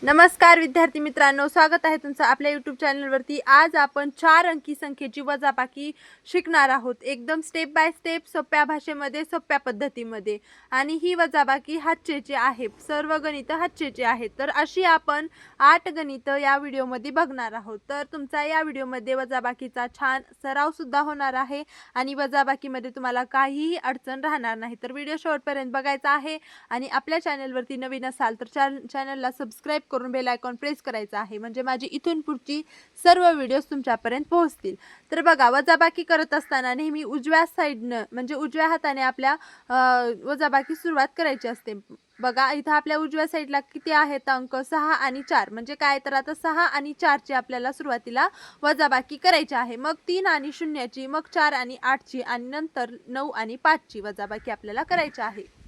नमस्कार विद्यार्थी मित्रांनो, स्वागत आहे तुमचं आपल्या यूट्यूब चॅनलवरती। आज आपण 4 अंकी संख्येची वजाबाकी शिकणार आहोत, एकदम स्टेप बाय स्टेप, सोप्या भाषेमध्ये, सोप्या पद्धतीमध्ये। आणि ही वजाबाकी हातचेची आहे, सर्व गणित हातचेची आहेत। तर अशी आपण 8 गणित या व्हिडिओमध्ये बघणार आहोत। तर तुमचा या व्हिडिओमध्ये वजाबाकीचा छान सराव सुद्धा होणार आहे आणि वजाबाकीमध्ये तुम्हाला काहीही अडचण राहणार नाही। तर व्हिडिओ शेवटपर्यंत बघायचा आहे आणि आपल्या चॅनलवरती नवीन असाल तर चॅनलला सबस्क्राइब करून बेल आयकॉन प्रेस करायचा आहे, म्हणजे माझी इथून पुढची सर्व व्हिडिओज तुमच्यापर्यंत पोहोचतील। तर बघा, वजाबाकी करत असताना नेहमी उजव्या साइडनं म्हणजे उजव्या हाताने आपल्या वजाबाकी सुरुवात करायची असते। बघा, इथं आपल्या उजव्या साइडला किती आहेत अंक? 6 आणि 4। म्हणजे काय, तर आता 6 आणि 4 ची आपल्याला सुरुवातीला वजाबाकी करायची आहे। मग 3 आणि 0 ची, मग 4 आणि 8 ची आणि नंतर 9 आणि 5 ची वजाबाकी आपल्याला करायची आहे।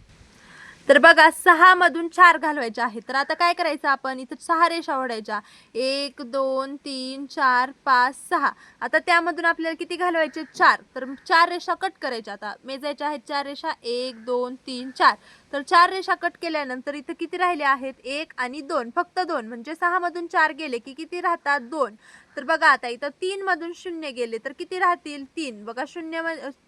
तर बघा, 6 मधून 4 घालवायचे आहे। तर आता काय करायचं, आपण इथं 6 रेषा ओढायच्या, 1 2 3 4 5 6। आता त्यामधून आपल्याला किती घालवायचे? 4। तर 4 रेषा कट करायच्या, आता मेजायच्या आहेत 4 रेषा, 1 2 3 4। तर 4 रेषा कट केल्यानंतर इथं किती राहिले आहेत? 1 आणि 2, फक्त 2। म्हणजे 6 मधून 4 गेले की किती राहतात? 2। तर बघा, आता इथं 3 मधून 0 गेले तर किती राहतील? 3। बघा,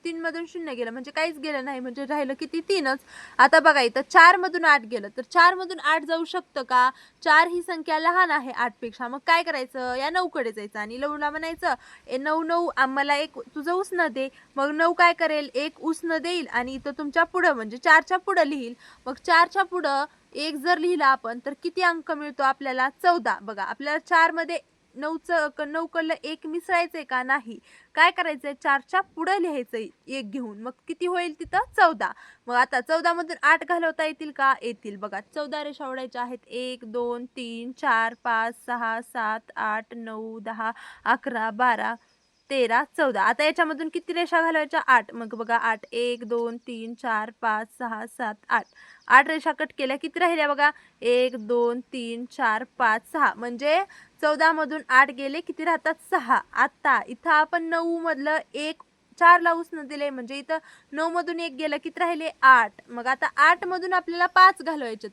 3 मधून 0 गेलं म्हणजे काहीच गेलं नाही, म्हणजे राहिलं किती? 3च। आता बघा, इथं 4 मधून 8 गेलं तर 4 मधून 8 जाऊ शकतं का? 4 ही संख्या लहान आहे 8 पेक्षा। मग काय करायचं? या 9 कडे जायचं आणि 9ला म्हणायचं, ए 9 9 आम्हाला एक तुझं उसनं दे। मग 9 काय करेल? एक उसनं देईल आणि इथं तुमच्या पुढं म्हणजे 4च्या पुढं लिहील। मग 4च्या पुढं 1 जर लिहिला आपण तर किती अंक मिळतो आपल्याला? 14। बघा, आपल्याला 4 मध्ये 9 कडलं 1 मिसळायचंय का? नाही। काय करायचंय? 4च्या पुढं लिहायचंय 1 घेऊन, मग किती होईल तिथं? 14। मग आता 14 मधून 8 घालवता येतील का? येतील। बघा, 14 रेषा ओढायच्या आहेत, 1 2 3 4 5 6 7 8 9 10 11 12 13 14। आता याच्यामधून किती रेषा घालवायच्या? 8। मग बघा, 8 1 2 3 4 5 6 7 8। 8 रेषा कट केल्या, किती राहिल्या? बघा, 1 2 3 4 5 6। म्हणजे 14 मधून 8 गेले, किती राहतात? 6। आता इथं आपण 9 मधलं 1 4 ला उसनं दिले, म्हणजे इथं 9 मधून 1 गेलं, किती राहिले? 8। मग आता 8 मधून आपल्याला 5 घालवायचे।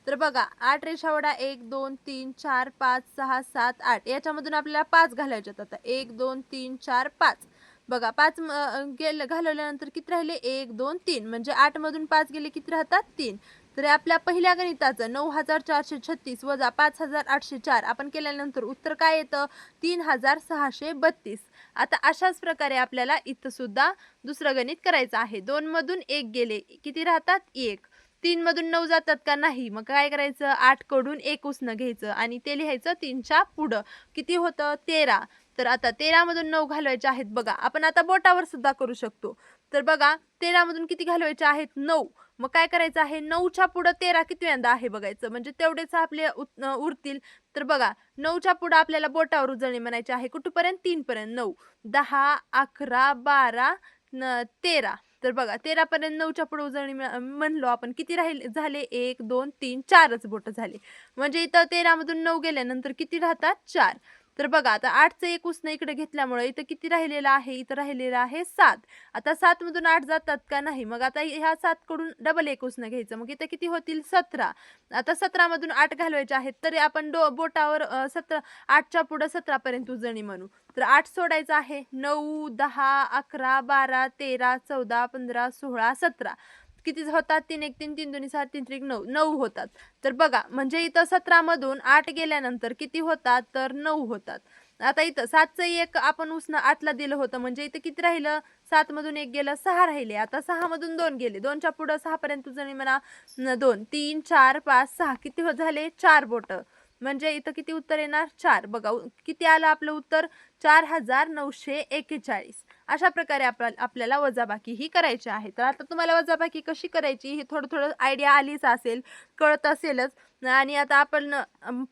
तर बघा, 8 रेषा ओढा, 1 2 3 4 5 6 7 8। याच्यामधून आपल्याला 5 घालायचे। आता 1 2 3 4 5। बघा, 5 घालवल्यानंतर किती राहिले? 1 2 3। म्हणजे 8 मधून 5 गेले, किती राहतात? 3। तर आपल्या पहिल्या गणिताचं 9436 वजा 5804 आपण केल्यानंतर उत्तर काय येतं? 3632। आता अशाच प्रकारे आपल्याला इथं सुद्धा दुसरं गणित करायचं आहे। 2 मधून 1 गेले, किती राहतात? 1। 3 मधून 9 जातात का? नाही। मग काय करायचं? 8 कडून 1 उसनं घ्यायचं आणि ते लिहायचं 3च्या पुढं, किती होतं? 13। तर आता 13 मधून 9 घालवायचे आहेत। बघा, आपण आता बोटावर सुद्धा करू शकतो। तर बघा, 13 मधून किती घालवायचे आहेत? 9। मग काय करायचं आहे? 9च्या पुढं 13 कितव्यांदा आहे बघायचं, म्हणजे तेवढेच आपले उरतील। तर बघा, 9च्या पुढं आपल्याला बोटावर उजळणी म्हणायची आहे, कुठपर्यंत? 3 पर्यंत। 9 10 11 12 13। तर बघा, 13 पर्यंत 9च्या पुढे उजळणी म्हणलो आपण, किती राहिले झाले? 1 2 3 4च बोट झाले। म्हणजे इथं 13 मधून 9 गेल्यानंतर किती राहतात? 4। तर बघा, आता 8चं 1 उसनं इकडे घेतल्यामुळे इथं किती राहिलेलं आहे? इथं राहिलेलं आहे 7। आता 7 मधून 8 जातात का? नाही। मग आता ह्या 7 कडून डबल 1 उसनं घ्यायचं, मग इथं किती होतील? 17। आता 17 मधून 8 घालवायचे आहेत, तरी आपण बोटावर 8च्या पुढं 17 पर्यंत उजळणी म्हणू। तर 8 सोडायचं आहे, 9 10 11 12 13 14 15 16 17। किती होतात? 3 1 3 3 2 7 3 3 9 9 होतात। तर बघा, म्हणजे इथं 17 मधून 8 गेल्यानंतर किती होतात? तर 9 होतात। आता इथं 7चं 1 आपण उसनं 8ला दिलं होतं, म्हणजे इथं किती राहिलं? 7 मधून 1 गेलं, 6 राहिले। आता 6 मधून 2 गेले, 2च्या पुढं 6 पर्यंत उजळणी म्हणा, 2 3 4 5 6। किती झाले? 4 बोट। म्हणजे इथं किती उत्तर येणार? 4। बघा, किती आलं आपलं उत्तर? 4941। अशा प्रकारे आपल्याला वजाबाकी ही करायची आहे। तर आता तुम्हाला वजाबाकी कशी करायची हे थोडं थोडं आयडिया आलीच असेल, कळत असेलच। आणि आता आपण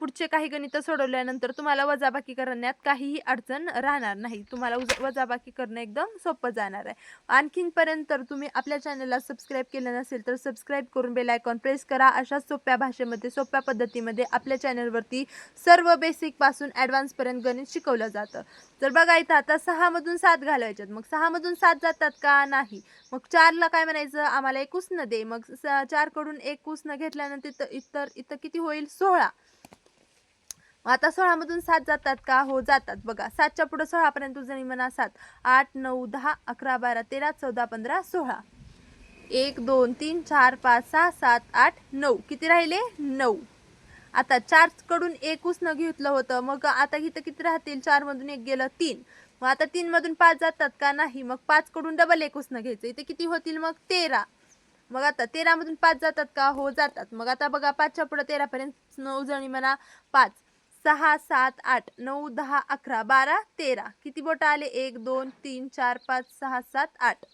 पुढचे काही गणितं सोडवल्यानंतर तुम्हाला वजाबाकी करण्यात काहीही अडचण राहणार नाही, तुम्हाला वजाबाकी करणं एकदम सोपं जाणार आहे। आणखीनपर्यंत तर तुम्ही आपल्या चॅनलला सबस्क्राईब केलं नसेल तर सबस्क्राईब करून बेल आयकॉन प्रेस करा। अशा सोप्या भाषेमध्ये, सोप्या पद्धतीमध्ये आपल्या चॅनलवरती सर्व बेसिक पासून ॲडव्हान्स पर्यंत गणित शिकवलं जातं। तर बघा, इथं आता 6 मधून 7 घालवायच्यात, मग 6 मधून 7 जातात का? नाही। मग 4ला काय म्हणायचं? आम्हाला 1 उसनं दे। मग 4 कडून 1 उसनं घेतल्यानंतर इथं किती होईल? 16। आता 16 मधून 7 जातात का? हो जातात. बघा 7च्या पुढे 16 पर्यंत उजळणी म्हणा 7. 8 9 10 11 12 13 14 15 16. 1 2 3 4 5 6 7 8 9. किती राहिले? 9. आता 4 कडून 1 उसनं घेतलं होतं, मग आता इथं किती राहतील? 4 मधून 1 गेलं 3. मग आता 3 मधून 5 जातात का? नाही. मग 5 कडून डबल 1 उसनं घ्यायचं. इथे किती होतील मग? 13. मग आता 13 मधून 5 जातात का? हो जातात. मग आता बघा 5च्या पुढे 13 पर्यंत उजळणी म्हणा 5 6 7 8 9 10 11 12 13. किती बोटं आले? 1 2 3 4 5 6 7 8.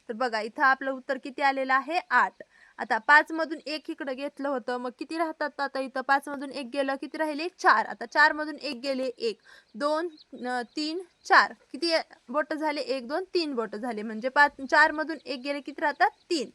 तर बघा इथं आपलं उत्तर किती आलेलं आहे? 8. आता 5 मधून 1 इकडे घेतलं होतं, मग किती राहतात? आता इथं 5 मधून 1 गेलं, किती राहिले? 4. आता 4 मधून 1 गेले 1 2 3 4. किती बोटं झाले? 1 2 3 बोटं झाले. म्हणजे 4 मधून 1 गेले, किती राहतात? 3.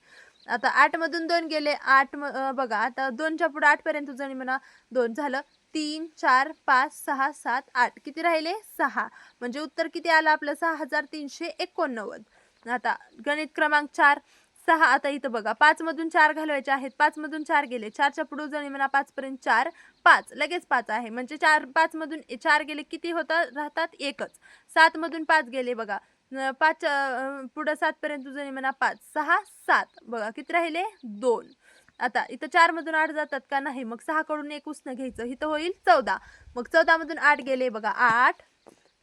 आता 8 मधून 2 गेले 8. बघा आता 2च्या पुढे 8 पर्यंत उजळणी म्हणा 2 झालं. 3 4 5 6 7 8. किती राहिले? 6. म्हणजे उत्तर किती आलं आपलं? 6389. आता गणित क्रमांक 4 6. आता इथं बघा 5 मधून 4 घालवायचे आहेत. 5 मधून 4 गेले. 4च्या पुढे उजळणी म्हणा 5 पर्यंत 4 5 लगेच 5 आहे. म्हणजे 5 मधून 4 गेले, किती राहतात? 1च. 7 मधून 5 गेले बघा 5 पुढे 7 पर्यंत उजळणी म्हणा 5 6 7. बघा किती राहिले? 2. आता इथं 4 मधून 8 जातात का? नाही. मग 6 कडून 1 उसनं घ्यायचं. इथं होईल 14. मग 14 मधून 8 गेले बघा 8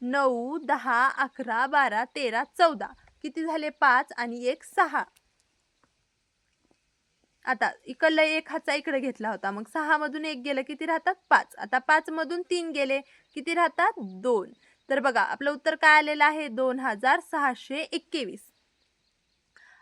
9 10 11 12 13 14. किती झाले? 5 आणि 1 6. आता इकडला 1 हातचा इकडे घेतला होता, मग 6 मधून 1 गेलं, किती राहतात? 5. आता 5 मधून 3 गेले, किती राहतात? 2. तर बघा आपलं उत्तर काय आलेलं आहे? 2621.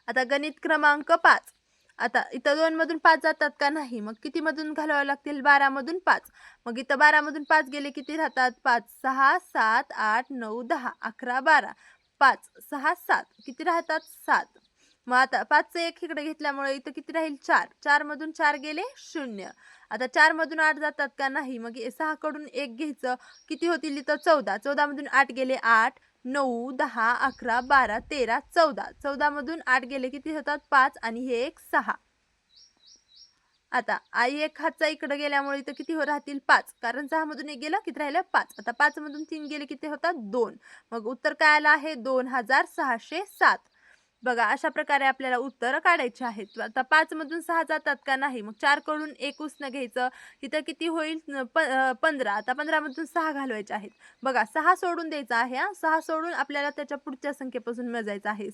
आता गणित क्रमांक 5. आता इथं 2 मधून 5 जातात का? नाही. मग किती मधून घालवावं लागतील? 12 मधून 5. मग इथं 12 मधून 5 गेले, किती राहतात? 5 6 7 8 9 10 11 12. 5 6 7. किती राहतात? 7. मग आता 5चं 1 इकडे घेतल्यामुळे इथं किती राहील? 4. 4 मधून 4 गेले 0. आता 4 मधून 8 जातात का? नाही. मग 6 कडून 1 घ्यायचं, किती होतील इथं? 14. 14 मधून 8 गेले 8 9 10 11 12 13 14. 14 मधून 8 गेले, किती होतात? 5 आणि हे 1 6. आता 1 हातचा इकडे गेल्यामुळे इथं किती राहतील? 5. कारण 6 मधून 1 गेलं, किती राहिलं? 5. आता 5 मधून 3 गेले, किती होतात? 2. मग उत्तर काय आलं आहे? 2607. बघा अशा प्रकारे आपल्याला उत्तर काढायची आहेत. आता 5 मधून 6 जातात का? नाही. मग 4 कडून 1 उसनं घ्यायचं. इथं किती होईल? 15. आता 15 मधून 6 घालवायचे आहेत. बघा 6 सोडून द्यायचा आहे. 6 सोडून आपल्याला त्याच्या पुढच्या संख्येपासून मोजायचं आहे.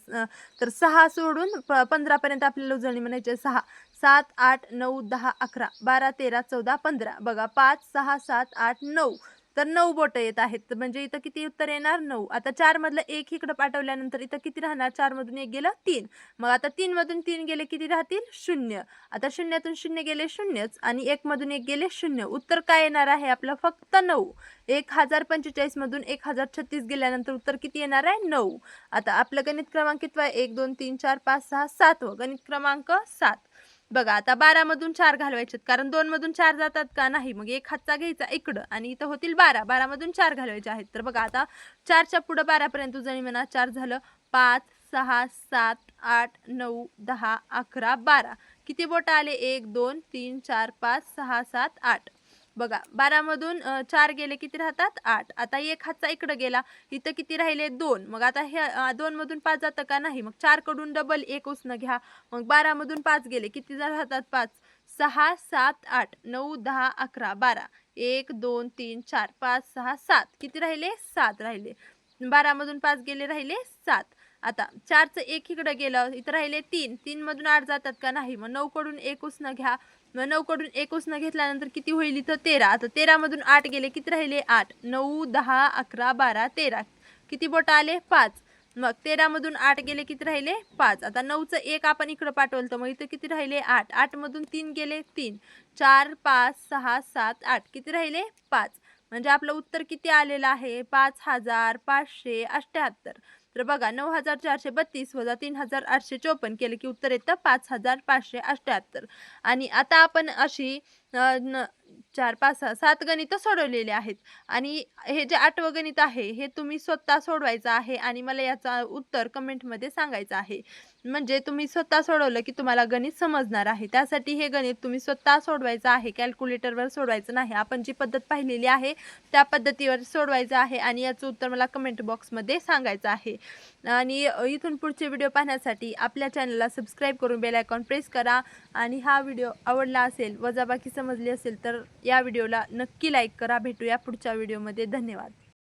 तर 6 सोडून 15 पर्यंत आपल्याला उजळणी म्हणायची 6 7 8 9 10 11 12 13 14 15. बघा 5 6 7 8 9. तर 9 बोटं येत आहेत. म्हणजे इथं किती उत्तर येणार? 9. आता 4 मधलं 1 इकडे पाठवल्यानंतर इथं किती राहणार? 4 मधून 1 गेलं 3. मग आता 3 मधून 3 गेले, किती राहतील? 0. आता 0तून 0 गेले 0च आणि 1 मधून 1 गेले 0. उत्तर काय येणार आहे आपलं? फक्त 9. 1045 मधून 1036 गेल्यानंतर उत्तर किती येणार आहे? 9. आता आपलं गणित क्रमांक कितवा आहे? 1 2 3 4 5 6 7. गणित क्रमांक 7. बघा आता 12 मधून 4 घालवायचे, कारण 2 मधून 4 जातात का? नाही. मग 1 हातचा घ्यायचा इकडं आणि इथं होतील 12. 12 मधून 4 घालवायचे आहेत. तर बघा आता 4च्या पुढे 12 पर्यंत उजळणी म्हणा 4 झालं. 5 6 7 8 9 10 11 12. किती बोटं आले? 1 2 3 4 5 6 7 8. बघा 12 मधून 4 गेले, किती राहतात? 8. आता 1 हातचा इकडे गेला, इथं किती राहिले? 2. मग आता हे 2 मधून 5 जातं का? नाही. मग 4 कडून डबल 1 उसनं घ्या. मग 12 मधून 5 गेले, किती राहतात? 5 6 7 8 9 10 11 12. 1 2 3 4 5 6 7. किती राहिले? 7 राहिले. 12 मधून 5 गेले, राहिले 7. आता 4चं 1 इकडे गेलं, इथं राहिले 3. 3 मधून 8 जातात का? नाही. मग 9 कडून 1 उसनं घ्या. मग 9 कडून 1 उसनं घेतल्यानंतर किती होईल इथं? 13. आता 13 मधून 8 गेले, किती राहिले? 8 9 10 11 12 13. किती बोटं आले? 5. मग 13 मधून 8 गेले, किती राहिले? 5. आता 9चं 1 आपण इकडं पाठवलं, तर मग इथं किती राहिले? 8. 8 मधून 3 गेले 3. 4 5 6 7 8. किती राहिले? 5. म्हणजे आपलं उत्तर किती आलेलं आहे? 5578. तर बघा 9432 वजा 3854 केले की उत्तर येतं 5578. आणि आता आपण अशी 4 5 6 7 गणितं सोडवलेली आहेत. आणि हे जे 8वं गणित आहे हे तुम्ही स्वतः सोडवायचं आहे आणि मला याचा उत्तर कमेंटमध्ये सांगायचं आहे. म्हणजे तुम्ही स्वतः सोडवलं की तुम्हाला गणित समजणार आहे. त्यासाठी हे गणित तुम्ही स्वतः सोडवायचं आहे. कॅल्क्युलेटरवर सोडवायचं नाही. आपण जी पद्धत पाहिलेली आहे त्या पद्धतीवर सोडवायचं आहे आणि याचं उत्तर मला कमेंट बॉक्समध्ये सांगायचं आहे. आणि इथून पुढचे व्हिडिओ पाहण्यासाठी आपल्या चॅनलला सबस्क्राईब करून बेल आयकॉन प्रेस करा. आणि हा व्हिडिओ आवडला असेल, वजाबाकी समजली असेल तर या व्हिडिओला नक्की लाईक करा. भेटूया पुढच्या व्हिडिओमध्ये. धन्यवाद.